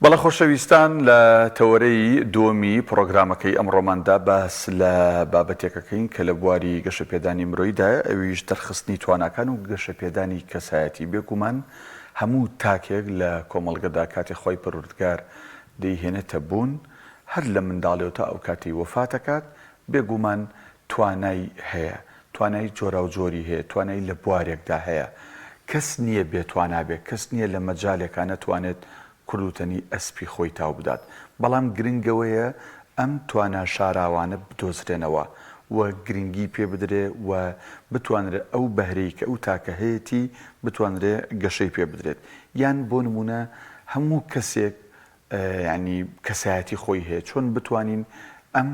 بەڵە خۆشەویستان لە تەوەرەی دووەمی پرۆگرامەکەی ئەمڕۆماندا باس لە بابەتێکەکەین کە لە بواری گەشەپێدانی مرۆیدایە، ئەویش دەرخستنی تواناکان و گەشەپێدانی کەسایەتی. بێگومان هەموو تاکێک لە کۆمەڵگەدا کاتێک خۆی پەروەردگار دەیهێنێتە بوون، هەر لە منداڵێەوە تا ئەو کاتی وەفاتەکات، بێگومان توانای هەیە، توانای جۆرا و جۆری هەیە، توانای لە بوارێکدا هەیە. کەس نییە بێتوانابێت، کەس نییە لە مەجالێکا نەتوانێت کوردوتنی ئەسپی خۆی تاو بدات. بەڵام گرنگەوەیە ئەم توانە شاراوانە بدۆزرێنەوە و گرنگی پێ بدرێ و بتوانرێت ئەو بەهرەی کە ئەو تاکە هەیەی بتوانرێت گەشەی پێ بدرێت. یان بۆ نمونە هەموو کەسێک ینی کەسایەتی خۆی هەیە، چۆن بتوانین ئەم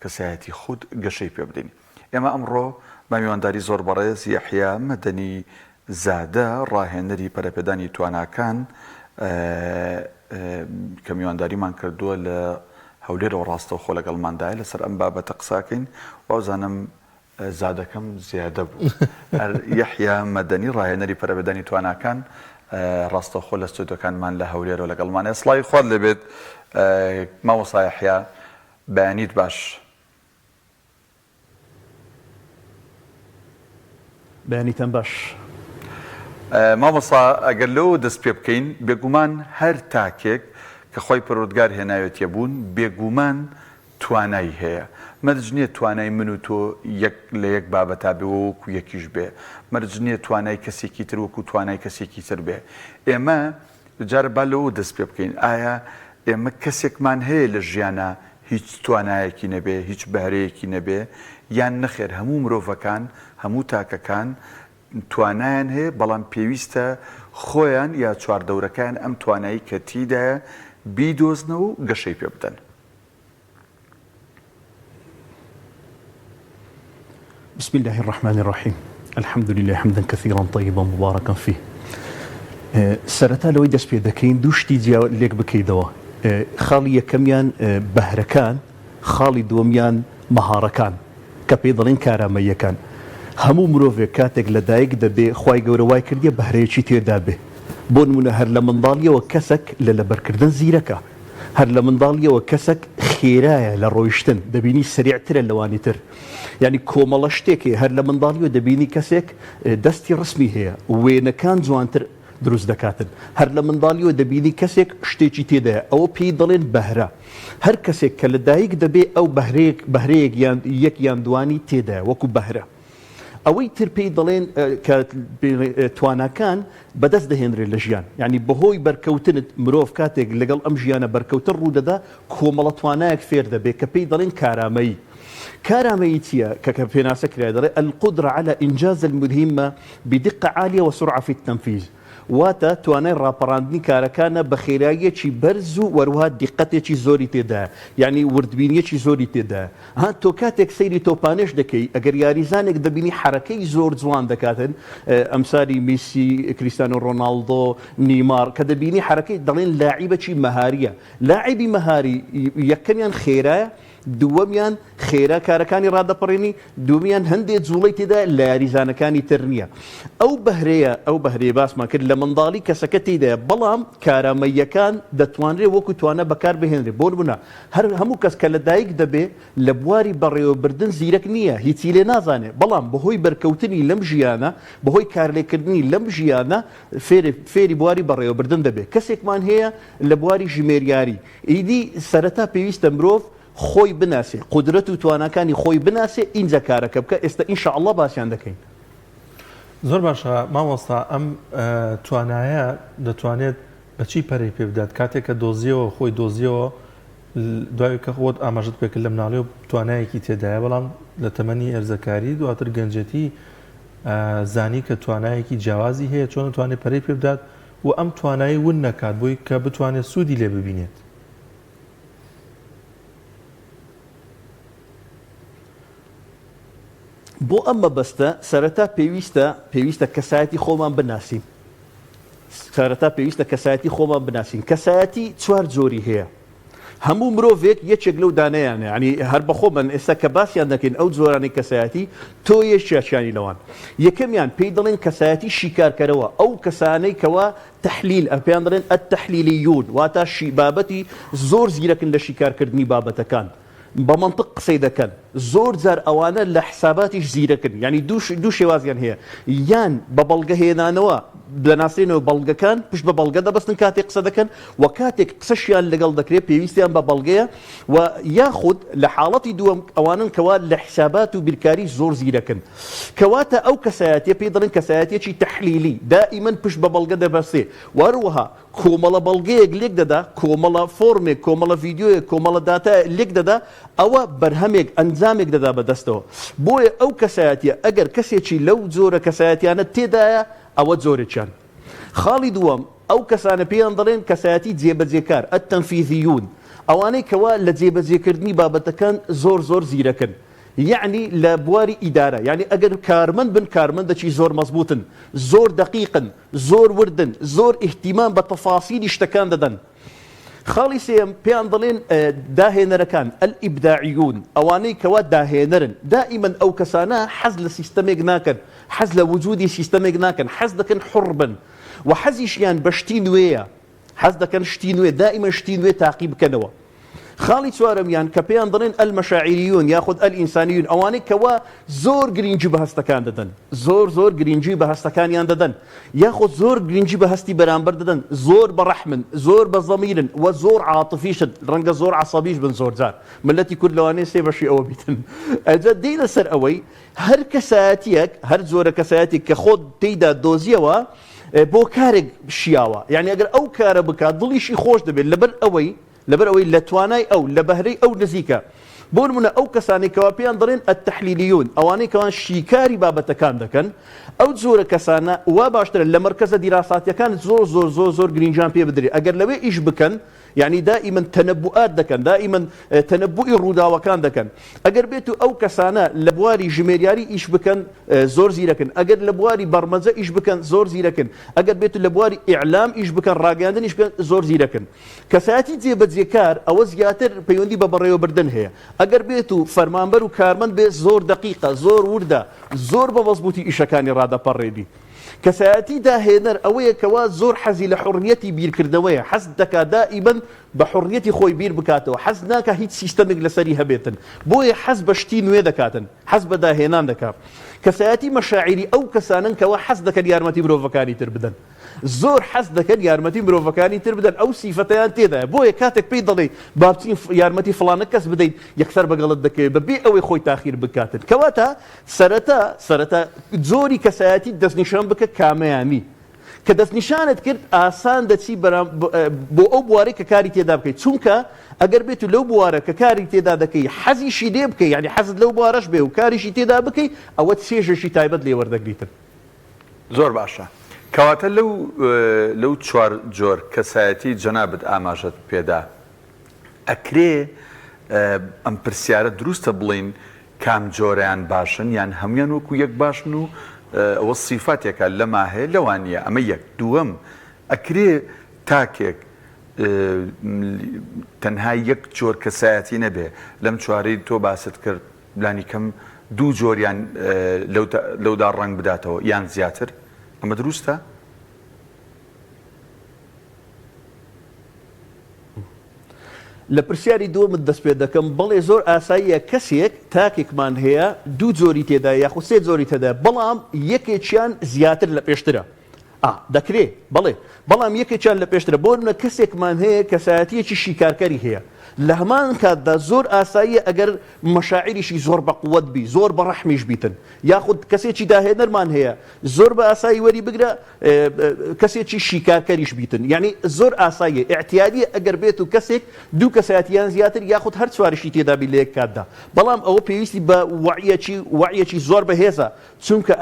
کەسایەتی خود گەشەی پێ بدەین. ئێمە ئەمڕۆ بە میوانداری زۆر بەڕێز یەحیا مەدەنی زادە، ڕاهێنەری پەرەپێدانی تواناکان کە میوانداریمان کردووە لە هەولێرەوە ڕاستەوخۆ لەگەڵماندایە لەسەر ئەم بابەتە قساکەین. وازانم زادەکەم زیادە بوو. یەحیا مەدەنی ڕاهێنەری پەرەپێدانی تواناکان ڕاستەوخۆ لە ستودیۆکانمان لە هەولێرەوە لەگەڵمانە. سڵای خوارد لەبێت مامۆستا یەحیا، بەیانیت باش. بەیانیتەن باش. مامۆستا ئەگەر لەوە دەست پێ بکەین، بێگومان هەر تاکێک کە خۆی پەروەردگار هێناوێتیە بوون بێگومان توانایی هەیە. مەرج نییە توانای من و تۆ لە یەک بابەتا بێ وەکو یەکیش بێ، مەرج نییە توانای کەسێکی تر وەکو توانای کەسێکی تر بێ. ئێمە جارە با لەوە دەست پێ بکەین، ئایا ئێمە کەسێکمان هەیە لە ژیانە هیچ توانایەکی نەبێ، هیچ بەهرەیەکی نەبێ، یان نەخێر هەموو مرۆڤەکان هەموو تاکەکان توانایان هەیە، بەڵام پێویستە خۆیان یا چواردەورەکان ئەم توانایی کە تیدایە بیدۆزنەوە و گەشەی پێ بدەن. بسم الله الرحمن الرحيم. الحمد لله حمدا كثيرا طيبا مباركا فيه. سەرەتا لەوەی دەست پێ دەکەین دوو شتی لێک بکەیتەوە. خاڵی یەکەمیان بەهرەکان، خاڵی دووەمیان مەهارەکان کە پێی دەڵێن کارامەییەکان. هەموو مرۆڤێک کاتێک لەدایک دەبێ خوای گەورە وای کردیە بەهرەیەکی تێدا بێ. بۆ نمونە هەر لە منداڵیەوە کەسێک لە لەبەرکردن زیرەکە، هەر لە منداڵیەوە کەسێک خێرایە لە ڕۆیشتن، دەبینی سریعترە لەوانی تر. یعنی کۆمەڵە شتێکی هەر لە منداڵیەوە دەبینی کەسێک دەستی ڕسمی هەیە، وێنەکان جوانتر دروست دەکاتن. هەر لە منداڵیەوە دەبینی کەسێک شتێکی تێدایە، ئەوە پێی دەڵێن بەهرە. هەر کەسێک کە لەدایک دەبێ ئەو بەهرەیەک یەک یان دوانی تێدایە وەکو بەهرە. ئەوەی تر پێی دەڵێن کە تواناکان بەدەست دەهێنرێت لە ژیان، یعنی بەهۆی بەرکەوتنت مرۆڤ کاتێک لەگەڵ ئەم ژیانە بەرکەوتن ڕوودەدا کۆمەڵە توانایەک فێر دەبێت کە پێی دەڵێن کارامەیی. كارامەیی چییە کە پێناسە کرا دەڵێ القدرة على إنجاز المهمة بدقة عالية وسرعة في التنفيذ. واتە توانای ڕاپەڕاندنی کارەکانە بە خێراییەکی بەرز و وەروها دیقەتێکی زۆری تێدایە، یعنی وردبینیەکی زۆری تێدایە. تۆ کاتێک سەیری تۆپانێش دەکەی، ئەگەر یاریزانێک دەبینی حرەکەی زۆر جوان دەکاتن، ئەمساری میسی، کریستیانۆ ڕۆناڵدۆ، نیمار، کە دەبینی حرەکەی دەڵێن لاعیبەکی مەهاریە. لاعیبی مەهاری یەکەمیان خێرایە، دووەمیان خێرا کارەکانی ڕادەپەڕێنی، دووەمیان هەندێک جوڵەی تێدا لە یاریزانەکانی تر نییە. ئەو بەهرەیە باسمان کرد لە منداڵی کەسەکە تێدایە، بەڵام کارامەییەکان دەتوانرێت وەکو توانە بەکار بهێنرێت. بۆ نمونە هەر هەموو کەس کە لەدایک دەبێ لە بواری بەڕێوەبردن زیرەک نییە، هیچی لێ نازانێت، بەڵام بەهۆی بەرکەوتنی لەم ژیانە، بەهۆی کارلێکردنی لەم ژیانە فێری بواری بەڕێوەبردن دەبێت. کەسێکمان هەیە لە بواری ژمێریاری، ئیدی سەرەتا پێویستە مرۆڤ خۆی بناسێ، قدرەت و تواناکانی خۆی بناسێ، ئینجا کارەکە بکە. ئێستا ئینشاءالله باسییان دەکەین. زۆر باشە مامۆستا، ئەم توانایە دەتوانێت بەچی پەرەی پێ بدات کاتێک کە دۆزیەوە خۆی دۆزیەوە دوای کە خۆت ئاماژت پێکرد لە مناڵی و توانایەکی تێدایە، بەڵام لە تەمەنی ئێرزەکاری دواتر گەنجەتی زانی کە توانایەکی جیاوازی هەیە، چۆن دەتوانێت پەرەی پێ بدات و ئەم توانایی ون نەکات بۆی کە بتوانێت سوودی لێ ببینێت. بۆ ئەمە بەستە سەرەتا پێویستە کەسایەتی خۆمان بناسین. سەرەتا پێویستە کەسایەتی خۆمان بناسین. کەسایەتی چوار جۆری هەیە. هەموو مرۆڤێک یەکێک لەو دانەیانە ینی هەر بەخۆ من ئێستا کە باسییان دەکەین ئەو جۆرانی کەسایەتی تۆ یەکیانی لەوان یەکەمیان پێی دەڵێن کەسایەتی شیکارکەرەوە ئەو کەسانەی کەوا تحلیل پێیان دەڵێن التحلیلیون واتە بابەتی زۆر زیرەکن لە شیکارکردنی بابەتەکان بە منطق قسەی دەکەن زۆر جار ئەوانە لە حساباتیش زیرەکن ینی دوو شێوازیان هەیە یان بە بەڵگەهێنانەوە دەناسێنەوە بەڵگەکان پشت بە بەڵگە دەبستن کاتێک قسە دەکەن و کاتێک قسەشیان لەگەڵ دەکرێت پێویستیان بە بەڵگەیە و یاخود لە حاڵەتی دووەم ئەوانن کەوا لە حسابات و بیرکاری زۆر زیرەکن کەواتە ئەو کەسایەتیە پێی دەڵێن کەسایەتێکی تەحلیلی دائیمەن پشت بە بەڵگە دەبەستێ وەروەها کۆمەڵە بەڵگەیەک لێک دەدا کۆمەڵە فۆرمێک کۆمەڵە ڤیددیۆیەک کۆمەڵە داتا لێک دەدا ئەوە بەرهەمێک ئەنجامێک دەدا بەدەستەوە بۆیە ئەو کەسایەتیە ئەگەر کەسێکی لەو جۆرە کەسایەتیانە تێدایە ئەوە جۆرێکیان خاڵی دووەم ئەو کەسانە پێیان دەڵێن کەسایەتی جێبەجێکار ئەتەنفیزیون ئەوانەی کەوا لە جێبەجێکردنی بابەتەکان زۆر زیرەکن یعنی لە بواری ئیدارە یعنی ئەگەر کارمەند بن کارمەندێکی زۆر مەزبوطن زۆر دقیقن زۆر وردن زۆر ئیحتیمام بە تەفاسیلی شتەکان دەدەن خاڵی سێم پێیان دەڵێن داهێنەرەکان ئەلئیبداعیون ئەوانەی کەوا داهێنەرن دائیمەن ئەو کەسانە حەز لە سیستەمێک ناکەن حەز لە وجودی سیستەمێک ناکەن حەز دەکەن حڕ بن و حەزیشیان بە شتی نوێیە حەز دەکەن شتی نوێ دائیمەن شتی نوێ تاقی بکەنەوە خاڵی چوارەمیان کە پێیان دەڵێن ئەلمەشاعیریون یاخود ئەلئینسانیون ئەوانەی کەوا زۆر گرنگی بە هەستەکان دەدەن زۆر گرنگی بە هەستەکانیان دەدەن یاخود زۆر گرنگی بە هەستی بەرامبەر دەدەن زۆر بەڕەحمن زۆر بە زەمیرن و زۆر عاتفیشن ڕەنگە زۆر عەسەبیش بن زۆر جار ملەتی کورد لەوانەیە سێ بەشی ئەوە بیتن ئەجا دێ لەسەر ئەوەی هەر کەسایەتیەک هەر جۆرە کەسایەتێک کە خۆت تێیدا دۆزیەوە بۆ کارێک شیاوە یعنی ئەگەر ئەو کارە بکات دڵیشی خۆش دەبێت لەبەر ئەوەی لە توانای ئەو لە بەهرەی ئەو نزیکە بۆ نمونە ئەو کەسانی کەوا پێیان دەڵێن التەحلیلیون ئەوانەی کەوان شیکاری بابەتەکان دەکەن ئەو جۆرە کەسانە وا باشترە لە مەرکەزە دیراساتیەکان زۆر گرنگیان پێ بدرێت ئەگەر لەوێ ئیش بکەن یعنی دائیمەن تەنەبوئات دەکەن دائیمەن تەنەبوئی ڕووداوەکان دەکەن ئەگەر بێت و ئەو کەسانە لە بواری ژمێریاری ئیش بکەن زۆر زیرەکن ئەگەر لە بواری بەرمەجە ئیش بکەن زۆر زیرەکن ئەگەر بێت و لە بواری ئیعلام ئیش بکەن ڕاگەاندن ئیش بکەن زۆر زیرەکن کەسایەتی جێبەجێکار ئەوە زیاتر پەیوەندی بە بەڕێوەبردن هەیە ئەگەر بێت و فەرمانبەر و کارمەند بێت زۆر دقیقە زۆر وردە زۆر بە مەزبوطی ئیشەکانی ڕادەپەڕێبی کەسایەتی داهێنەر ئەوەیە کەوا زۆر حەزی لە حڕیەتی بیرکردنەوەیە حەز دەکات دائیمەن بە حڕیەتی خۆی بیر بکاتەوە حەز ناکە هیچ سیستەمێک لەسەری هەبێتن بۆیە حەز بە شتی نوێ دەکاتن حەز بە داهێنان دەکات کەسایەتی مەشاعیری ئەو کەسانن کەوا حەز دەکەن یارمەتی مرۆڤەکانی تر بدەن زۆر حەز دەکەن یارمەتی مرۆڤەکانی تر بدەن ئەو سیفەتەیان تێدایە بۆیە کاتێک پێی دەڵێ با بچین یارمەتی فڵانە کەس بدەیت یەکسەر بەگەڵت دەکەوێت بەبێ ئەوەی خۆی تاخیر بکاتن کەواتە سەرەتا جۆری کەسایەتی دەستنیشان بکە کامەیانی کە دەستنیشانت کرد ئاسان دەچی بۆ ئەو بوارەی کە کاری تێدا بکەیت چونکە ئەگەر بێت و لەو بوارە کە کاری تێدا دەکەی حەزیشی لێ بکەی یعنی حەزت لەو بوارەش بێ و کاریشی تێدا بکەی ئەوە چێژەشی تایبەت لێ وەردەگریتن زۆر باشە کەواتە لەو چوار جۆر کەسایەتی جەنابەت ئاماژەت پێدا ئەکرێ ئەم پرسیارە دروستە بڵین کام جۆرەیان باشن یان هەمویان وەکو یەک باشن و ئەوە سیفاتێکە لەما هەیە لەوانە ئەمە یەک دووەم ئەکرێ تاکێک تەنها یەک جۆر کەسایەتی نەبێ لەم چوارەی تۆ باست کرد لانی کەم دوو جۆریان لەودا ڕەنگ بداتەوە یان زیاتر ئەمە دروستە؟ لە پرسیاری دووەمت دەست پێ دەکەم بەڵێ زۆر ئاساییە کەسێک تاکێکمان هەیە دوو جۆری تێدا یاخود سێ جۆری تێدا بەڵام یەکێکیان زیاتر لە پێشترە دەکرێت بەڵام یەکێکیان لە پێشترە بۆ نمونە کەسێکمان هەیە کەسایەتیەکی شیکارکەری هەیە لە هەمان کاتدا زۆر ئاساییە ئەگەر مەشاعیریشی زۆر بەقووەت بی زۆر بەڕەحمیش بیتن یاخود کەسێکی داهێنەرمان هەیە زۆر بە ئاسایی وەری بگرە کەسێکی شیکارکەریش بیتن یعنی زۆر ئاساییە ئاحتیاجیە ئەگەر بێت و کەسێک دوو کەسایەتیان زیاتر یاخود هەر چوارشی تێدا بی لە یەک کاتدا بەڵام ئەوە پێویستی بە وعیەکی زۆر بەهێزە چونکە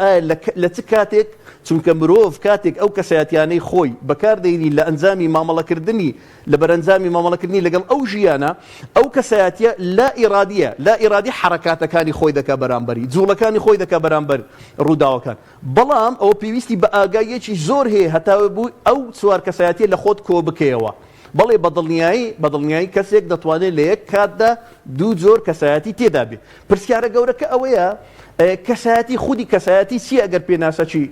لە چ کاتێک چونکە مرۆڤ کاتێک ئەو کەسایەتیانەی خۆی بەکاردەیری لە ئەنجامی مامەڵەکردنی لە بەرەنجامی مامەڵەکردنی لەگەڵ ئەو ژیانە ئەو کەسایەتیە لا ئیرادی حرەکاتەکانی خۆی دەکا بەرامبەری جوڵەکانی خۆی دەکا بەرامبەر ڕووداوەکان بەڵام ئەوە پێویستی بە ئاگاییەکی زۆر هەیە هەتاوە بوو ئەو چوار کەسایەتیە لە خۆت کۆ بکەیەوە بەڵێ بەدڵنیایی کەسێک دەتوانێت لە یەک کاتدا دوو جۆر کەسایەتی تێدا بێت. پرسیارە گەورەکە ئەوەیە کەسایەتی خودی کەسایەتی چی ئەگەر پێناسەچی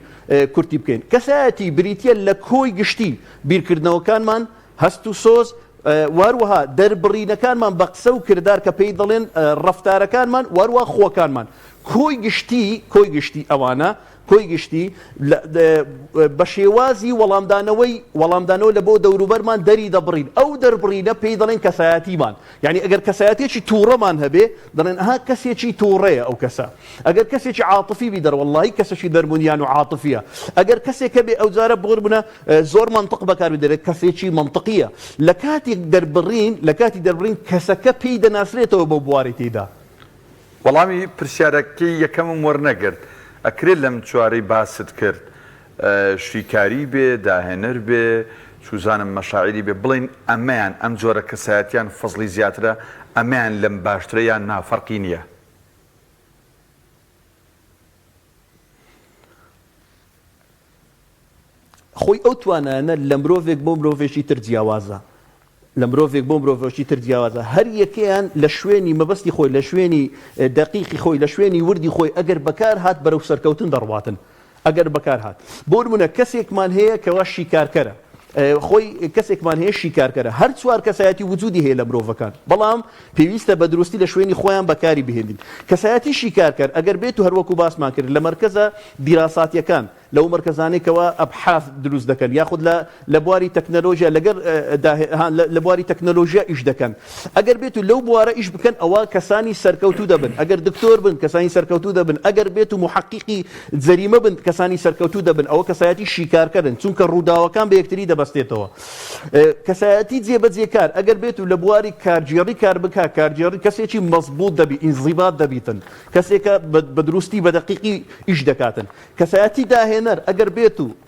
کورتی بکەین. کەسایەتی بریتە لە کۆی گشتی بیرکردنەوەکانمان هەست و سۆز واروها دەربڕینەکانمان بە قسە و کردار کە پێی دەڵێن ڕەفتارەکانمان واروها خۆکانمان کۆی گشتی ئەوانە کۆی گشتی بە شێوازی وەڵامدانەوە لە بۆ دەوروبەرمان دەری دەبڕین ئەو دەربڕینە پێی دەڵێن کەسایەتیمان یعنی ئەگەر کەسایەتێکی تووڕەمان هەبێ دەڵێن ئەها کەسێکی تووڕەیە ئەو کەسە ئەگەر کەسێکی عاتفی بی دەڕوەڵڵاهی کەسێکی دەرمونیان و عاتفیە ئەگەر کەسێک هەبێ ئەو جارە بڕ بنە زۆر منطق بەکار بدەرێت کەسێکی منطقیە لە کاتی دەربڕین کەسەکە پێی دەناسرێتەوە بۆ بواری تێدا. وەڵامی پرسیارەکەی یەکەمم وەرنەگرت ئەکرێت لەم چوارەی باست کرد شیکاری بێ داهێنەر بێ چوزانم مەشاعری بێ بڵین ئەمەیان ئەم جۆرە کەسایەتیان فەزڵی زیاترە ئەمەیان لەم باشترە یان نافەرقی نییە. خۆی ئەو توانانە لە مرۆڤێک بۆ مرۆڤێکی تر جیاوازە لە مرۆڤێک بۆ مرۆڤێکی تر جیاوازە هەر یەکەیان لە شوێنی مەبەستی خۆی لە شوێنی دەقیقی خۆی لە شوێنی وردی خۆی ئەگەر بەکار هات بەرەو سەرکەوتن دەڕواتن ئەگەر بەکار هات بۆ نمونە کەسێکمان هەیە کەوا شیکارکەرە خۆی کەسێکمان هەیە شیکارکەرە هەر چوار کەسایەتی وجودی هەیە لە مرۆڤەکان بەڵام پێویستە بە دروستی لە شوێنی خۆیان بەکاری بهێنین. کەسایەتی شیکارکەر ئەگەر بێت و هەروەکو باسمان کرد لە مەرکەزە دیراساتیەکان لەو مەرکەزانێکەوە ئەبحاث دروست دەکەن یاخود لە بواری تەکنەلۆژیا لە بواری تەکنەلۆژیا ئیش دەکەن ئەگەر بێت و لەو بوارە ئیش بکەن ئەوە کەسانی سەرکەوتوو دەبن ئەگەر دکتۆر بن کەسانی سەرکەوتوو دەبن ئەگەر بێت و محققی جەریمە بن کەسانی سەرکەوتوو دەبن ئەوە کەسایەتی شیکارکەرن چونکە ڕووداوەکان بە یەکتری دەبەستێتەوە. کەسایەتی جێبەجێکار ئەگەر بێت و لە بواری کارگێڕی کار بکە کارگێڕی کەسێکی مەزبوط دەبی ئینزیبات دەبیتن کەسێکە بە دروستی بە دەقیقی ئیش دەکاتن. کەسایەتی داهێنەر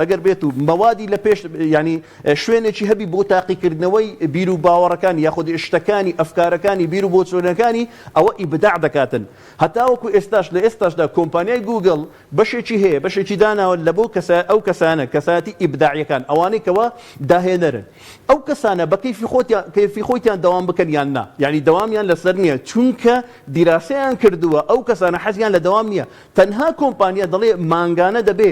ئەگەر بێت و مەوادی لە پێش ینی شوێنێکی هەبی بۆ تاقیکردنەوەی بیر و باوەڕەکانی یاخود شتەکانی ئەفکارەکانی بیر و بۆچۆنەکانی ئەوە ئیبداع دەکاتن هەتاوەکو ئێستاش لە ئێستاشدا کۆمپانیای گوگڵ بەشێکی هەیە بەشێکی داناوە لە بۆ ئەو کەسانە کەسایەتی ئیبداعیەکان ئەوانەی کەوە داهێنەرن ئەو کەسانە بە کەیفی خۆیان دەوام بکەن یان نا یعنی دەوامیان لەسەر نییە چونکە دیراسەیان کردووە ئەو کەسانە حەزیان لە دەوام نییە تەنها کۆمپانیا دەڵێ مانگانە دەبێ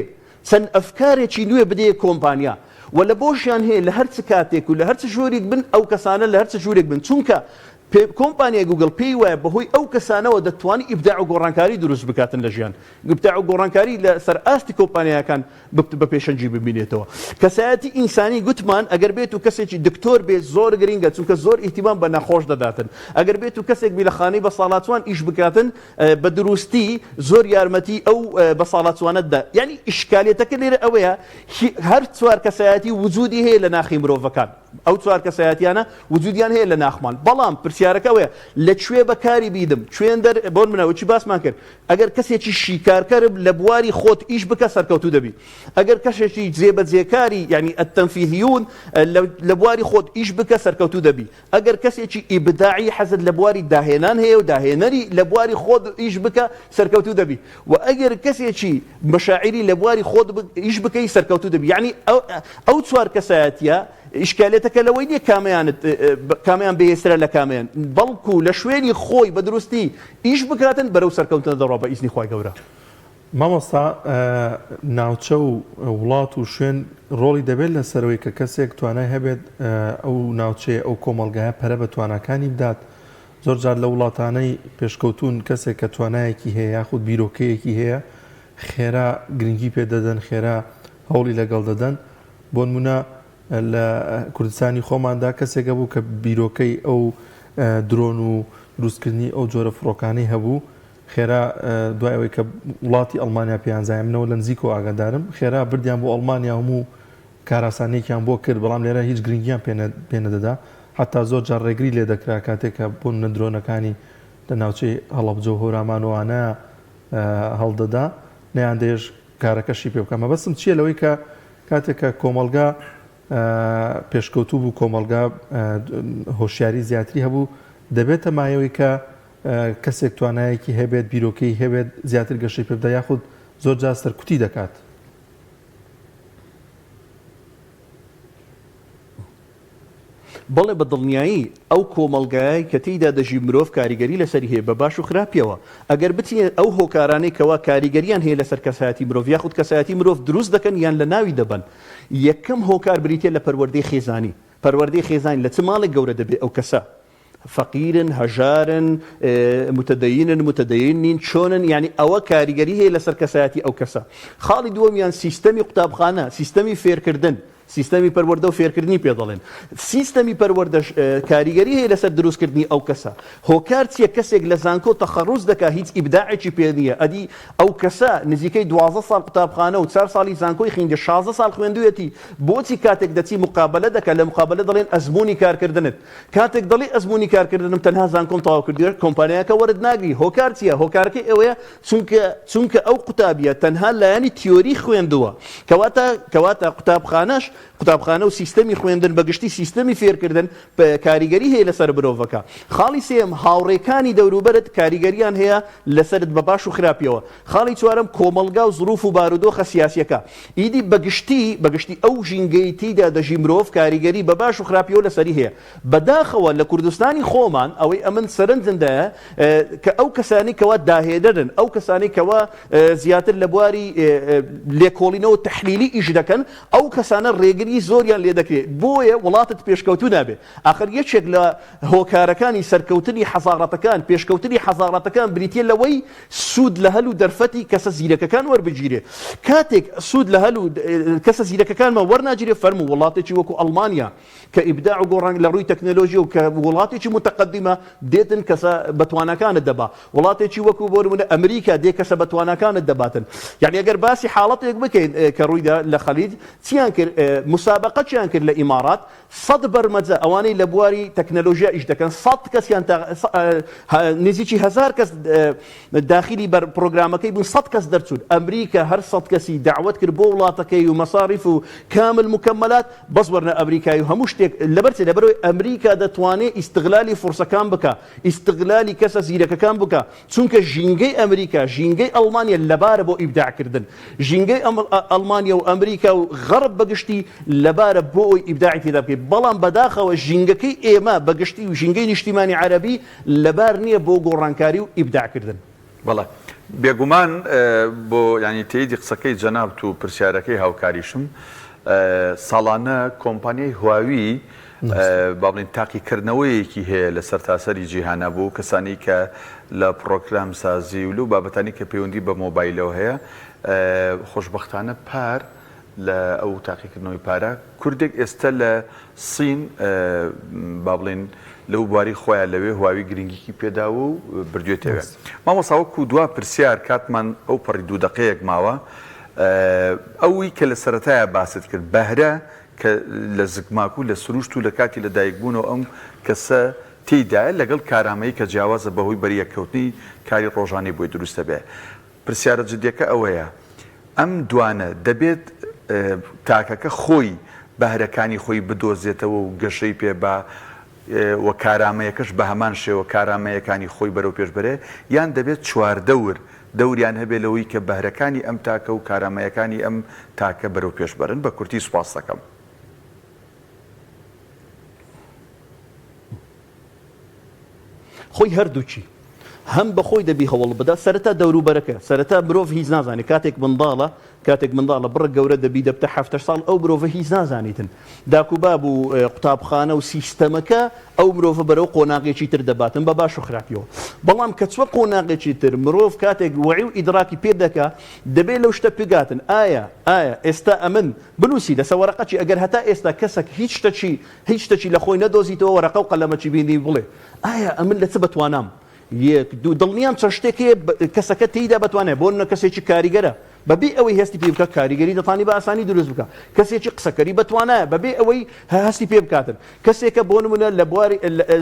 چەند ئەفکارێکی نوێ بدەیە کۆمپانیا و لە بۆشیان هەیە لە هەرچ کاتێک و لە هەرچ ژۆرێک بن ئەو کەسانە لە هەرچ ژوورێک بن چونکە کۆمپانیای گوگڵ پێی وایە بەهۆی ئەو کەسانەوە دەتوانێت ئیبداع و گۆڕانکاری دروست بکاتن لە ژیان ئیبداع و گۆڕانکاری لە سەر ئاستی کۆمپانیاکان بە پێشەنجی ببینێتەوە. کەسایەتی ئینسانی گوتمان ئەگەر بێت و کەسێکی دکتۆر بێت زۆر گرینگە چونکە زۆر ئیهتیمام بە نەخۆش دەداتن ئەگەر بێت و کەسێک بی لە خانەی بەساڵاتوان ئیش بکاتن بە دروستی زۆر یارمەتی ئەو بەساڵاتوانەتدا یعنی ئیشکالێتەکە لێرە ئەوەیە هەر چوار کەسایەتی وجودی هەیە لە ناخی مرۆڤەکان ئەو چوار کەسایەتیانە وجودیان هەیە لە ناخمان بەڵام پرسیارەکەوەیە لەکوێ بەکاری بیدم کوێن بۆن منەوەچی باسمان کرد ئەگەر کەسێکی شیکارکەرم لە بواری خۆت ئیش بکە سەرکەوتوو دەبی ئەگەر کەسێکی جێبەجێکاری یعنی ئەتەنفیذیون لە بواری خۆت ئیش بکە سەرکەوتوو دەبی ئەگەر کەسێکی ئیبداعی حەزت لە بواری داهێنان هەیە و داهێنەری لە بواری خۆت ئیش بکە سەرکەوتوو دەبی و ئەگەر کەسێکی مەشاعری لە بواری خۆت ئیش بکەی سەرکەوتوو دەبی یعنی ئەو چوار کەسایەتیە ئیشکالێتەکە لەوەی نییە کامیان بەهێسترە لە کامیان بەڵکو لە شوێنی خۆی بە دروستی ئیش بکاتن بەرەو سەرکەوتنە دەڕۆ بە ئیزنی خۆی گەورە. مامۆستا ناوچە و وڵات و شوێن ڕۆڵی دەبێت لە سەرەوەی کە کەسێک توانای هەبێت ئەو ناوچەیە ئەو کۆمەڵگایە پەرە بە توانەکانی بدات زۆر جار لە وڵاتانەی پێشکەوتون کەسێک کە توانایەکی هەیە یاخود بیرۆکەیەکی هەیە خێرا گرنگی پێ دەدەن خێرا هەوڵی لەگەڵ دەدەن بۆ نمونە لە کوردستانی خۆماندا کەسێکە بوو کە بیرۆکەی ئەو درۆن و دروستکردنی ئەو جۆرە فڕۆکانەی هەبوو خێرا دوای ئەوەی کە وڵاتی ئەڵمانیا پیانزایمنەوە لە نزیک و ئاگادارم خێرا بردیان بۆ ئەڵمانیا هەموو کاراسانێکیان بۆ کرد بەڵام لێرە هیچ گرنگیان پێنەدەدا حتا زۆر جار ڕێگری لێ دەکرا کاتێککە بۆن نە درۆنەکانی لە ناوچەی هەڵەبجە و هۆرامانوانە هەڵدەدا نەیان دێژ کارەکەشی پێ بکەم مەبەستم چییە لەوەی کە کاتێککە کۆمەلگا پێشکەوتوو بوو کۆمەلگا هۆشیاری زیاتری هەبوو دەبێتە مایەوەی کە کەسێک توانایەکی هەبێت بیرۆکەی هەبێت زیاتر گەشەی پێ بدە یاخود زۆر جار سەرکوتی دەکات. بەڵێ بە دڵنیایی ئەو کۆمەڵگای کە تێیدا دەژی مرۆڤ کاریگەری لەسەری هەیە بە باش و خراپیەوە ئەگەر بچین ئەو هۆکارانەی کەوا کاریگەریان هەیە لەسەر کەسایەتی مرۆڤ یاخود کەسایەتی مرۆڤ دروست دەکەن یان لە ناوی دەبن یەکەم هۆکار بریتێ لە پەروەردەی خێزانی پەروەردەی خێزانی لە چ ماڵێک گەورە دەبێت ئەو کەسە فقيرن هجارن متدينين شونن يعني او كاريگري هي لسر كساتي او كسا خالد دوميان سيستمي قطابخانه سيستمي فير كردن سیستمی پەروەردە و فێرکردنی پێ دەڵێن سیستەمی پەروەردە کاریگەری هەیە لەسەر دروستکردنی ئەو کەسە هۆکار چیە کەسێک لە زانکۆ تەخەڕوز دەکات هیچ ئیبداعێکی پێ نییە ئەدی ئەو کەسە نزیکەی 12 ساڵ قوتابخانە و 4 ساڵی زانکۆی خوێندە 16 ساڵ خوێندوویەتی بۆچی کاتێک دەچی مقابلە دەکات لە مقابلە دەڵێن ئەزموونی کارکردنت کاتێک دەڵێ ئەزموونی کارکردنم تەنها زانکۆم تەواو کردووە کۆمپانیاکە وەرد ناگری هۆکار چیە هۆکارەکەی ئەوەیە چونکە ئەو قوتابیە تەنها لایەنی تیۆری خوێندووە کەواتە قوتابخانە و سیستەمی خوێندن بەگشتی سیستەمی فێرکردن کاریگەری هەیە لەسەر مرۆڤەکە خاڵی سێم هاوڕێکانی دەوروبەرت کاریگەریان هەیە لەسرت بە باش و خراپیەوە خاڵی چوارم کۆمەلگا و زروف و بارودۆخە سیاسیەکە ئیدی بەگشتی ئەو ژینگەی تیدا دەژی مرۆڤ کاریگەری بە باش و خراپیەوە لەسەری هەیە بەداخەوە لە کوردستانی خۆمان ئەوەی ئەمن سەرنجندایە کە ئەو کەسانی کەوا داهێدەرن ئەو کەسانی کەوا زیاتر لە بواری لێکۆڵینەوە تەحلیلی ئیش دەکەن ئەو کەسانە ڕێگری زۆریان لێ دەکرێت بۆیە وڵاتت پێشکەوتو نابێ ئاخر یەکێک لە هۆکارەکانی سەرکەوتنی حەزارەتەکان پێشکەوتنی حەزارەتەکان بریتیە لەوەی سوود لە هەلو دەرفەتی کەسە زیرەکەکان وەربگیرێ کاتێک سوود لە هەلو کەسە زیرەکەکانمە وەرناگیرێ فەرموو وڵاتێکی وەکو ئەڵمانیا کە ئیبداع و گۆڕانگ لە ڕووی تەکنۆلۆژی و کە وڵاتێکی متەقەدیمە دێتن کەسە بەتوانەکانت دەبا وڵاتێکی وەکو بۆ نمونە ئەمریکا دێ کەسە بەتوانەکانت دەباتن یعنی ئەگەر باسی حاڵەتێک بکەین کە ڕوویدا لە خەلیج چیان کرد مسابقە چیان کرد لە ئیمارات 100 بەرمەجە ئەوانەی لە بواری تەکنۆلۆژیا ئیش دەکەن 100 کەسیان نزیکی 1000 کەس داخلی بەر پرۆگرامەکەی بوون 100 کەس دەرچوون ئەمریکا هەر 100 کەسی دعوت کرد بۆ وڵاتەکەی و مەساریف و کامل مکملات بەس وەرنە ئەمریکایی و هەموو شتێک لەبەرەوەی ئەمریکا دەتوانێت ئیستغلالی فورسەکان بکە ئیستغلالی کەسە زیرەکەکان بکە چونکە ژینگەی ئەمریکا ژینگەی ئەڵمانیا لەبارە بۆ ئیبداعکردن ژینگەی ئەڵمانیا و ئەمریکا و غەرب بەگشتی لەبارە بۆ ئەوی ئیبداعی تێدا بکەیت بەڵام بەداخەوە ژینگەکەی ئێمە بەگشتی و ژینگەی نیشتیمانی عەرەبی لەبار نییە بۆ گۆڕانکاری و ئیبداعکردن بەڵێ بێگومان بۆ ینی تێیدی قسەکەی جەناب و پرسیارەکەی هاوکاریشم ساڵانە کۆمپانیای هواوی با بڵین تاقیکردنەوەیەکی هەیە لە سەرتاسەری جیهانە بۆ کەسانی کە لە پرۆگرام سازی و لەو بابەتانی کە پەیوەندی بە مۆبایلەوە هەیە خۆشبەختانە پار لە ئەو تاقیکردنەوەی پارە کوردێک ئێستا لە سین با بڵین لەو بواری خۆیان لەوێ هواوی گرنگیکی پێداوە و بردوێتەوە مامۆساوەکو دوا پرسیار کاتمان ئەو پەڕی 2 دقەیەک ماوە ئەوی کە لە سەرەتایە باست کرد بەهرە کە لە زگماک و لە سروشت و لە کاتی لە دایکبوونەوە ئەم کەسە تێیدایە لەگەڵ کارامەیی کە جیاوازە بەهۆی بەریەکەوتنی کاری ڕۆژانی بۆی دروستە بێ پرسیارە جدیەکە ئەوەیە ئەم دوانە دەبێت تاکەکە خۆی بەهرەکانی خۆی بدۆزێتەوە و گەشەی پێ بە وە کارامەیەکەش بە هەمان شێوە کارامەیەکانی خۆی بەرەو پێشبەرێ یان دەبێت چواردەور دەوریان هەبێ لەوەی کە بەهرەکانی ئەم تاکە و کارامەیەکانی ئەم تاکە بەرەو پێشبەرن بە کورتی سوپاس دەکەم. خۆی هەردووچی هەم بەخۆی دەبی هەوڵ بدە سەرەتا دەوروبەرەکە سەرەتا مرۆڤ هیچ نازانێت کاتێک منداڵە بڕە گەورە دەبی دەبتە 7 ساڵ ئەو مرۆڤە هیچ نازانیتن داکوباب و قوتابخانە و سیستەمەکە ئەو مرۆڤە بەرەو قۆناغێکی تر دەباتن بە باش و خراپیەوە بەڵام کە چوە قۆناغێکی تر مرۆڤ کاتێک وعی و ئیدراکی پێ دەکا دەبێت لەو شتە پێگاتن ئایا ئێستا ئەمن بنووسی لەسەر وەرەقەچی ئەگەر هەتا ئێستا کەسێک هیچ شتێکی لە خۆی نەدۆزیتەوە وەرەقە و قەلەمەچی بینی بڵێ ئایا ئەمن لە چ بەتوانام یەک دوو دڵنیام چەند شتێکی کەسەکە تێیدا بەتوانێت بۆ نە کەسێکی کاریگەرە بەبێ ئەوەی هەستی پێ بکە کاریگەری دەتوانی بە ئاسانی دروست بکە کەسێکی قسەکەری بەتوانایە بەبێ ئەوەی هەستی پێ بکاتن کەسێکە بۆ نمونە لە بواری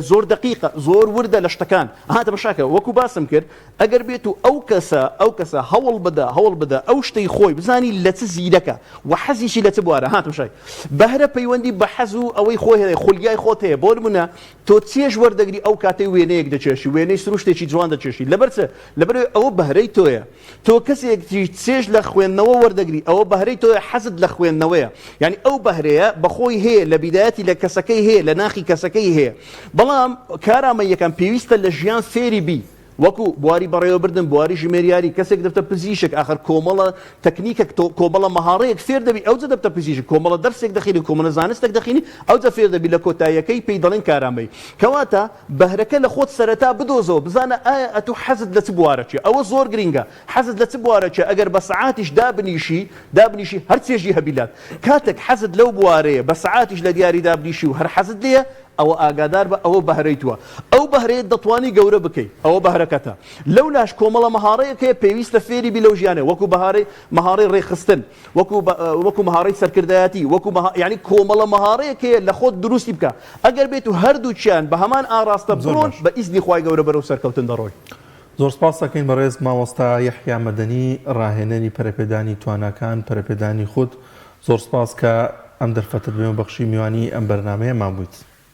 زۆر دقیقە زۆر وردە لە شتەکان هاتە بەشاکە وەکو باسم کرد ئەگەر بێت و ئەو کەسە هەوڵ بدە ئەو شتەی خۆی بزانی لە چ زیرەکە و حەزیشی لە چ بوارە هاتە بەشای بەهرە پەیوەندی بە حەز و ئەوەی خۆی هەیە خولیای خۆت هەیە بۆ نمونە تۆ چێژ وەردەگری ئەو کاتەی وێنەیەک دەچێشی وێنەی سروشتێکی جوان دەچێشی لەبەرەوەی ئەوە بەهرەی تۆیە تۆ کەسێکی چێژ لە خوێندنەوە وەردەگری ئەوە بەهرەی تۆ حەزت لە خوێندنەوەیە یعنی ئەو بەهرەیە بەخۆی هەیە لە بیدایەتی لە کەسەکەی هەیە لە ناخی کەسەکەی هەیە بەڵام کارامەیەکەم پێویستە لە ژیان فێری بی وەکو بواری بەڕێوەبردن بواری ژمێریاری کەسێک دەبتە پزیشک آخر کۆمەڵە تەکنیکێک کۆمەڵە مەهاڕەیەک فێر دەبی ئەوجە دەبتە پزیشک کۆمەڵە دەرسێک دەخینی کۆمەڵە زانستێک دەخینی ئەوجە فێر دەبی لە کۆتاییەکەی پێی دەڵێن کارامەی کەواتە بەهرەکە لە خۆت سەرەتا بدۆزەوە بزانە ئایا ئەتو حەزت لە چ بوارەچێ ئەوە زۆر گرینگە حەزت لە چ بوارەچێ ئەگەر بە سەعاتیش دابنیشی هەر چێژی هەبیلات کاتێک حەزت لەو بوارەیە بە سەعاتیش لە دیاری دابنیشی و هەر حەزت لێیە ئەوە ئاگادار بە ئەوە بەهرەی تووە ئەو بەهرەیە دەتوانی گەورە بکەیت ئەوە بەهرەکەتە لەو لاش کۆمەڵە مەهاڕەیەکەیە پێویستە فێری بی لەو ژیانە وەکو مەهاڕەی ڕێخستن وەکو مەهاڕەی سەرکردایەتی وەکو یعنی کۆمەڵە مەهاڕەیەکەیە لە خۆت دروستی بکە ئەگەر بێت و هەردووچیان بە هەمان ئاراستە بڕۆن بە ئیزنی خوای گەورە بەرەو سەرکەوتن دەڕۆی زۆر سپاس دەکەین بەڕێز مامۆستا یەحیا مەدەنی ڕاهێنەری پەرەپێدانی تواناکان پەرەپێدانی خود زۆر سپاس کە ئەم دەرفەتت بێ و بەخشی میوانی ئەم بەرنامەیە مان بوویت